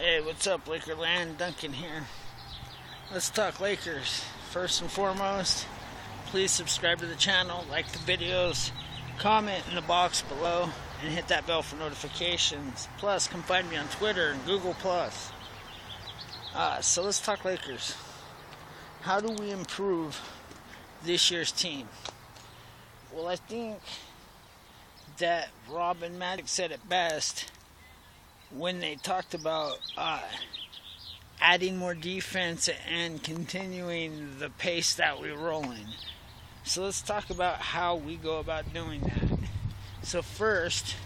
Hey, what's up, Lakerland? Duncan here. Let's talk Lakers. First and foremost, please subscribe to the channel, like the videos, comment in the box below, and hit that bell for notifications. Plus, come find me on Twitter and Google+. So let's talk Lakers. How do we improve this year's team? Well, I think that Rob and Magic said it best when they talked about adding more defense and continuing the pace that we roll in. So let's talk about how we go about doing that. So first,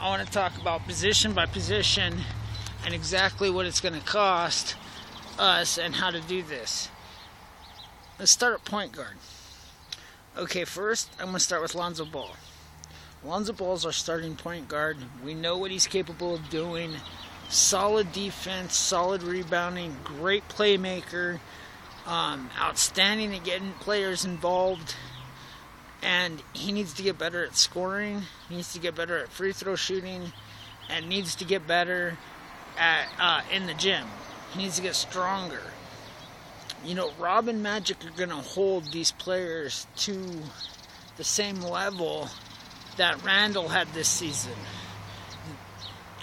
I want to talk about position by position and exactly what it's going to cost us and how to do this. Let's start at point guard. Okay, first I'm going to start with Lonzo Ball. Lonzo Ball's our starting point guard. We know what he's capable of doing. Solid defense, solid rebounding, great playmaker, outstanding at getting players involved. And he needs to get better at scoring, needs to get better at free throw shooting, and needs to get better at in the gym. He needs to get stronger. You know, Rob and Magic are going to hold these players to the same level that Randall had this season.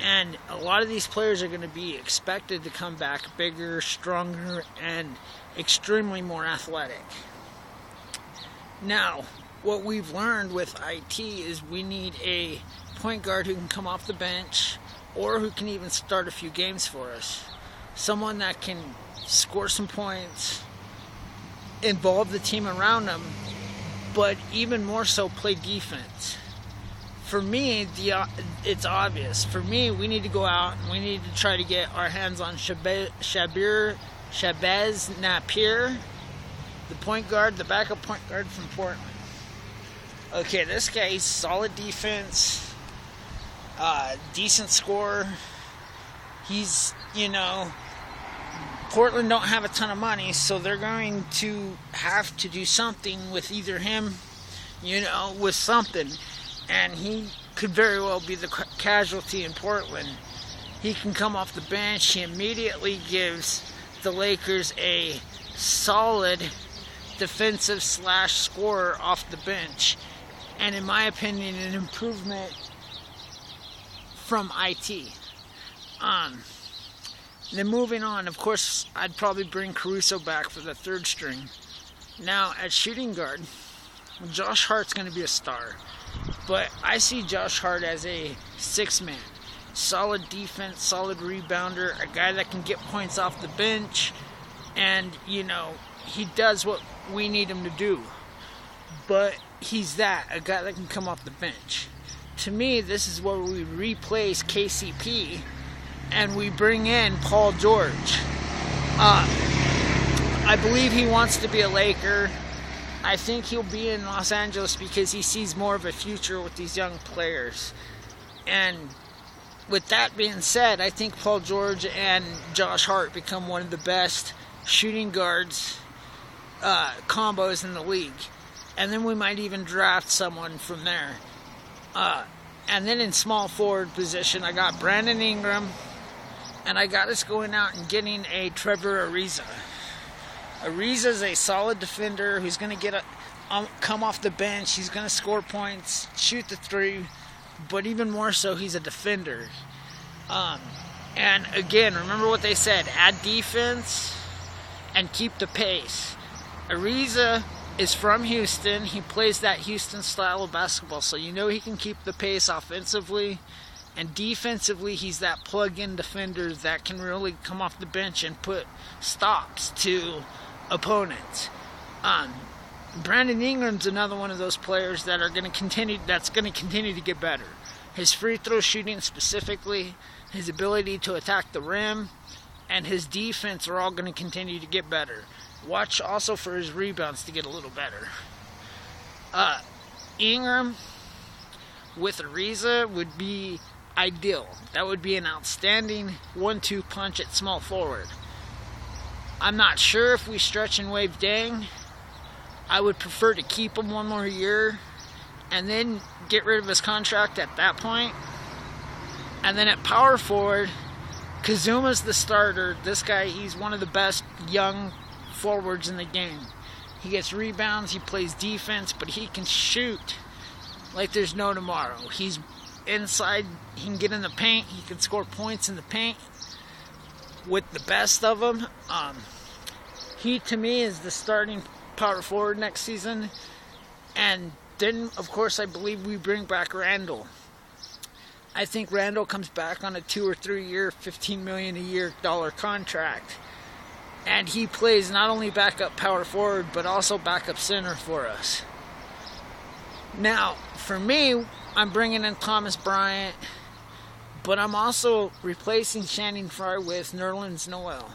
And a lot of these players are going to be expected to come back bigger, stronger, and extremely more athletic. Now, what we've learned with IT is we need a point guard who can come off the bench or who can even start a few games for us. Someone that can score some points, involve the team around them, but even more so play defense. For me, it's obvious. For me, we need to go out and we need to try to get our hands on Shabazz Napier, the point guard, the backup point guard from Portland. Okay, this guy's solid defense, decent scorer. He's, Portland don't have a ton of money, so they're going to have to do something with either him, with something. And he could very well be the casualty in Portland. He can come off the bench. He immediately gives the Lakers a solid defensive / scorer off the bench. And in my opinion, an improvement from IT. Then moving on, of course, I'd probably bring Caruso back for the third string. Now, at shooting guard, Josh Hart's going to be a star. But I see Josh Hart as a six-man. Solid defense, solid rebounder, a guy that can get points off the bench. And, he does what we need him to do. But he's a guy that can come off the bench. To me, this is where we replace KCP and we bring in Paul George. I believe he wants to be a Laker. I think he'll be in Los Angeles because he sees more of a future with these young players. And with that being said, I think Paul George and Josh Hart become one of the best shooting guards combos in the league. And then we might even draft someone from there. And then in small forward position, I got Brandon Ingram. And I got us going out and getting a Trevor Ariza. Ariza's a solid defender who's going to come off the bench. He's going to score points, shoot the three, but even more so, he's a defender. And again, remember what they said, add defense and keep the pace. Ariza is from Houston. He plays that Houston style of basketball, so he can keep the pace offensively. And defensively, he's that plug-in defender that can really come off the bench and put stops to opponents. Brandon Ingram's another one of those players that that's going to continue to get better. His free throw shooting specifically, his ability to attack the rim, and his defense are all going to continue to get better. Watch also for his rebounds to get a little better. Ingram with Ariza would be ideal. That would be an outstanding 1-2 punch at small forward. I'm not sure if we stretch and waive Deng. I would prefer to keep him one more year and then get rid of his contract at that point. And then at power forward, Kazuma's the starter. This guy, he's one of the best young forwards in the game. He gets rebounds, he plays defense, but he can shoot like there's no tomorrow. He's inside, he can get in the paint, he can score points in the paint with the best of them. He, to me, is the starting power forward next season. And then, of course, I believe we bring back Randall. I think Randall comes back on a 2 or 3 year, $15 million a year contract. And he plays not only backup power forward, but also backup center for us. Now, for me, I'm bringing in Thomas Bryant, but I'm also replacing Channing Frye with Nerlens Noel.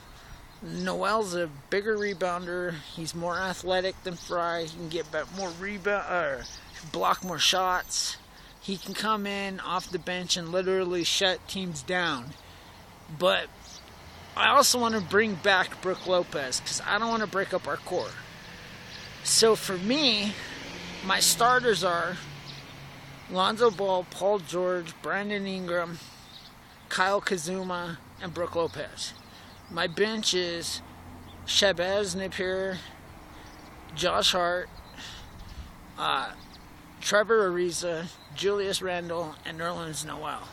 Noel's a bigger rebounder. He's more athletic than Frye. He can get more block more shots. He can come in off the bench and literally shut teams down. But I also want to bring back Brook Lopez because I don't want to break up our core. So for me, my starters are Lonzo Ball, Paul George, Brandon Ingram, Kyle Kazuma, and Brook Lopez. My bench is Shabazz Napier, Josh Hart, Trevor Ariza, Julius Randle, and Nerlens Noel.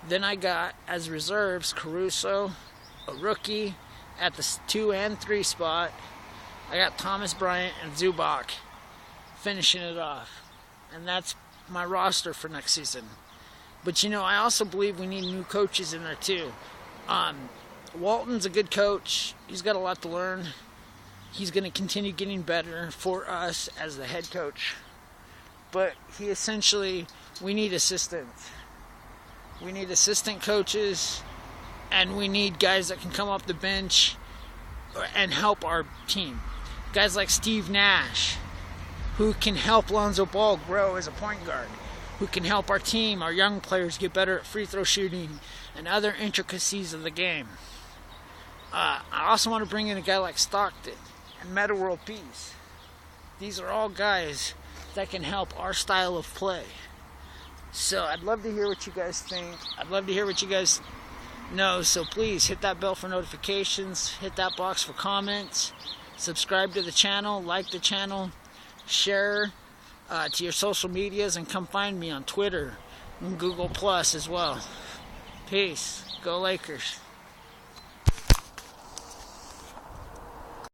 Then I got, as reserves, Caruso, a rookie, at the 2 and 3 spot. I got Thomas Bryant and Zubac finishing it off. And that's my roster for next season. But, I also believe we need new coaches in there, too. Walton's a good coach. He's got a lot to learn. He's going to continue getting better for us as the head coach. But we need assistants. We need assistant coaches, and we need guys that can come off the bench and help our team. Guys like Steve Nash, who can help Lonzo Ball grow as a point guard, who can help our team, our young players, get better at free throw shooting and other intricacies of the game. I also want to bring in a guy like Stockton and Metta World Peace. These are all guys that can help our style of play. So I'd love to hear what you guys think. I'd love to hear what you guys know. So please hit that bell for notifications. Hit that box for comments. Subscribe to the channel. Like the channel. Share to your social medias. And come find me on Twitter and Google Plus as well. Peace. Go Lakers.